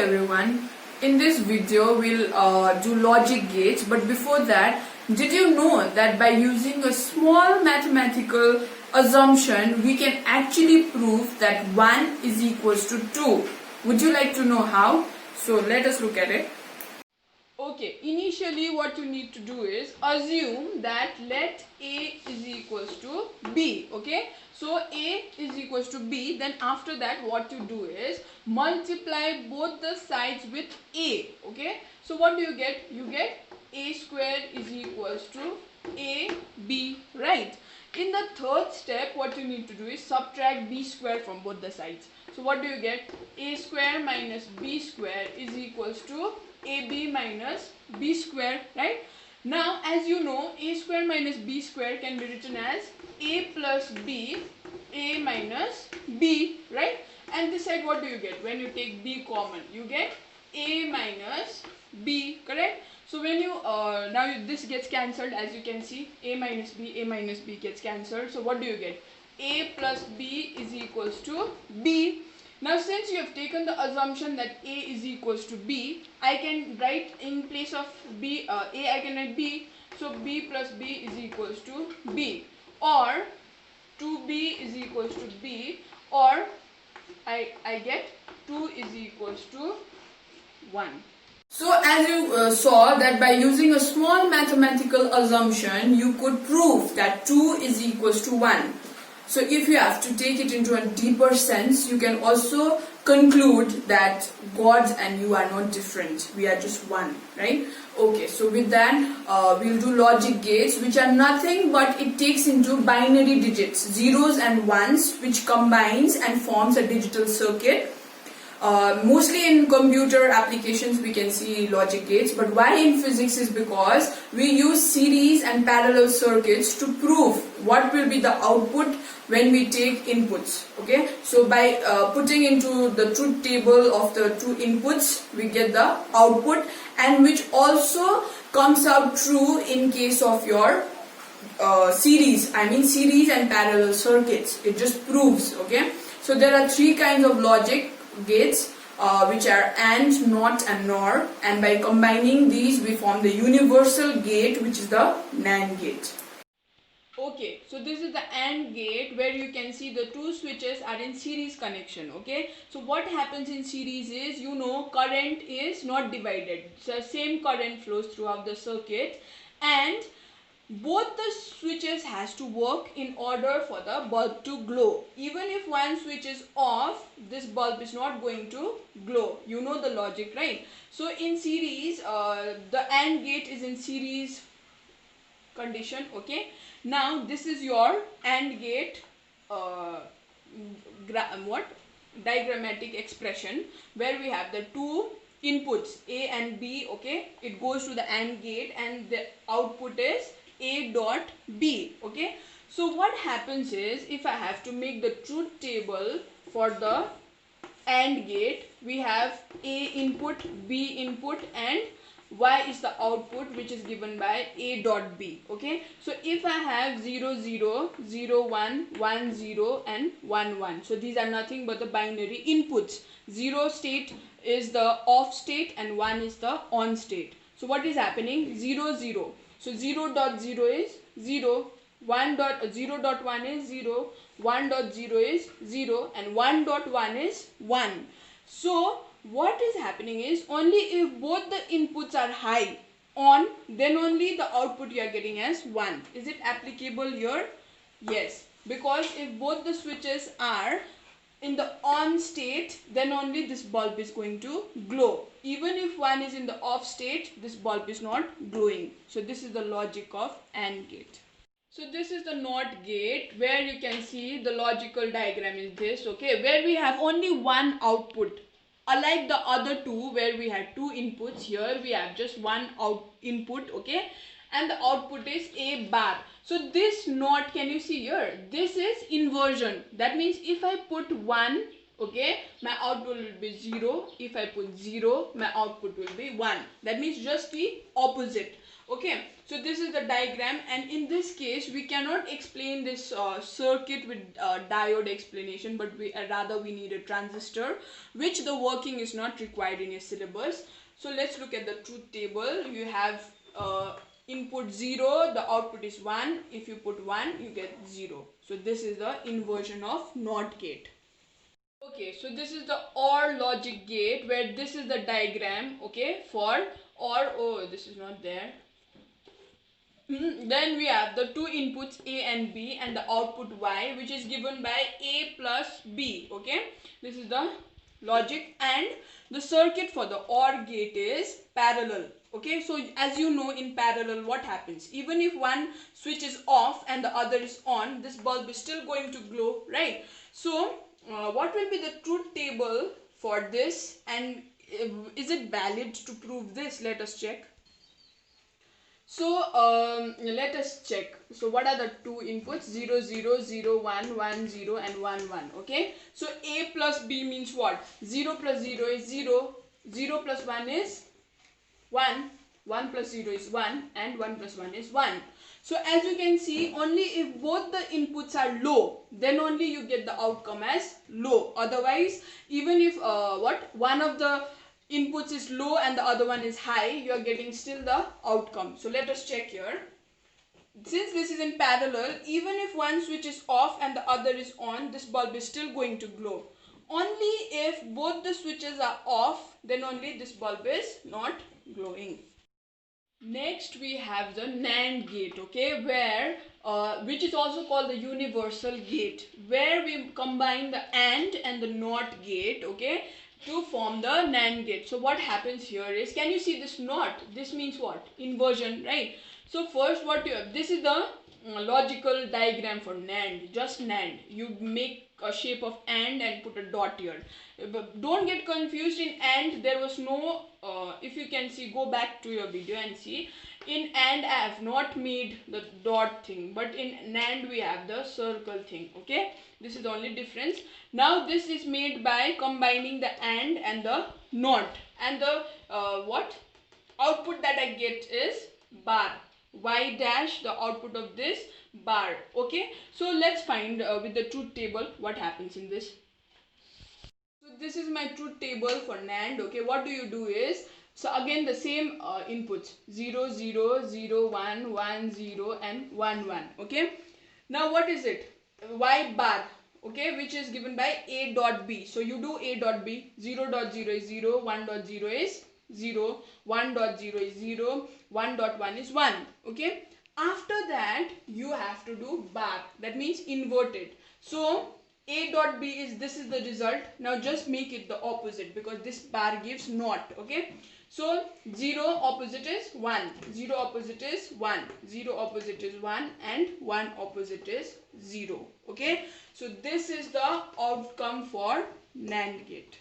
everyone. In this video we'll do logic gates, but before that, did you know that by using a small mathematical assumption we can actually prove that 1 is equals to 2? Would you like to know how? So let us look at it. Okay, initially what you need to do is assume that let A is equals to B, okay? So A is equals to B, then after that what you do is multiply both the sides with A, okay? So what do you get? You get A square is equals to AB, right? In the third step, what you need to do is subtract B square from both the sides. So what do you get? A square minus B square is equals to AB minus B square, right? Now, as you know, A square minus B square can be written as A plus B, A minus B, right? And this side, what do you get? When you take B common, you get A minus B, correct? So when you, this gets cancelled, as you can see, A minus B gets cancelled. So what do you get? A plus B is equals to B. Now since you have taken the assumption that A is equals to B, I can write in place of B, A I can write B. So B plus B is equals to B, or 2B is equals to B, or I get 2 is equals to 1. So as you saw that by using a small mathematical assumption, you could prove that 2 is equals to 1. So if you have to take it into a deeper sense, you can also conclude that God and you are not different. We are just one, right? Okay, so with that, we'll do logic gates, which are nothing but it takes into binary digits, zeros and ones, which combines and forms a digital circuit. Mostly in computer applications we can see logic gates, but why in physics is because we use series and parallel circuits to prove what will be the output when we take inputs, okay? So by putting into the truth table of the two inputs, we get the output, and which also comes out true in case of your series and parallel circuits. It just proves, okay? So there are three kinds of logic gates, which are AND, NOT and NOR, and by combining these we form the universal gate, which is the NAND gate. Okay, so this is the AND gate where you can see the two switches are in series connection, okay? So what happens in series is, you know, current is not divided. So same current flows throughout the circuit, and both the switches has to work in order for the bulb to glow. Even if one switch is off, this bulb is not going to glow. You know the logic, right? So in series, the AND gate is in series condition, okay? Now this is your AND gate diagrammatic expression, where we have the two inputs A and B, okay? It goes to the AND gate and the output is A dot B, okay? So what happens is, if I have to make the truth table for the AND gate, we have A input, B input, and Y is the output, which is given by A dot B, okay? So if I have 0 0 0 1 1 0 and 1 1, so these are nothing but the binary inputs. 0 state is the off state and 1 is the on state. So what is happening? 0 0. So 0.0 is 0, 0.1 is 0, 1.0 is 0, and 1.1 is 1. So what is happening is, only if both the inputs are high, on, then only the output you are getting as 1. Is it applicable here? Yes, because if both the switches are in the on state, then only this bulb is going to glow. Even if one is in the off state, this bulb is not glowing. So this is the logic of AND gate. So this is the NOT gate, where you can see the logical diagram is this, okay, where we have only one output. Unlike the other two where we had two inputs, here we have just one input, okay, and the output is A bar. So this NOT, can you see here, this is inversion. That means if I put 1, okay, my output will be 0. If I put 0, my output will be 1. That means just the opposite. Okay, so this is the diagram, and in this case we cannot explain this circuit with diode explanation, but rather we need a transistor, which the working is not required in your syllabus. So let's look at the truth table. You have input 0, the output is 1. If you put 1, you get 0. So this is the inversion of NOT gate. Okay, so this is the OR logic gate, where this is the diagram, okay, for OR. Oh, this is not there. Then we have the two inputs A and B and the output Y, which is given by A plus B. Okay, this is the logic, and the circuit for the OR gate is parallel. Okay, so as you know, in parallel what happens? Even if one switch is off and the other is on, this bulb is still going to glow, right? So what will be the truth table for this, and is it valid to prove this? Let us check. So let us check. So what are the two inputs? 0 0 0 1 1 0 and 1 1. Okay, so A plus B means what? 0 plus 0 is 0, 0 plus 1 is 1, 1 plus 0 is 1, and 1 plus 1 is 1. So as you can see, only if both the inputs are low, then only you get the outcome as low. Otherwise, even if one of the inputs is low and the other one is high, you are getting still the outcome. So let us check here. Since this is in parallel, even if one switch is off and the other is on, this bulb is still going to glow. Only if both the switches are off, then only this bulb is not glowing. Next we have the NAND gate, okay, where which is also called the universal gate, where we combine the AND and the NOT gate, okay, to form the NAND gate. So what happens here is, can you see this NOT? This means what? Inversion, right? So first what you have, this is the logical diagram for NAND, just NAND. You make a shape of AND and put a dot here. Don't get confused. In AND there was no if you can see, go back to your video and see, in AND I have not made the dot thing, but in NAND we have the circle thing. Okay, this is the only difference. Now this is made by combining the and the NOT, and the what output that I get is bar. Y dash, the output of this bar. Okay, so let's find with the truth table what happens in this. So this is my truth table for NAND. Okay, what do you do is, so again the same inputs 0 0 0 1 1 0 and 1 1. Okay, now what is it? Y bar, okay, which is given by A dot B. So you do A dot B. 0 dot 0 is 0, 1 dot 0 is 0, 1 dot 0 is 0, 1 dot 1 is 1. Okay, after that you have to do bar, that means inverted. So A dot B is, this is the result. Now just make it the opposite, because this bar gives NOT. Okay, so 0 opposite is 1, 0 opposite is 1, 0 opposite is 1, and 1 opposite is 0. Okay, so this is the outcome for NAND gate.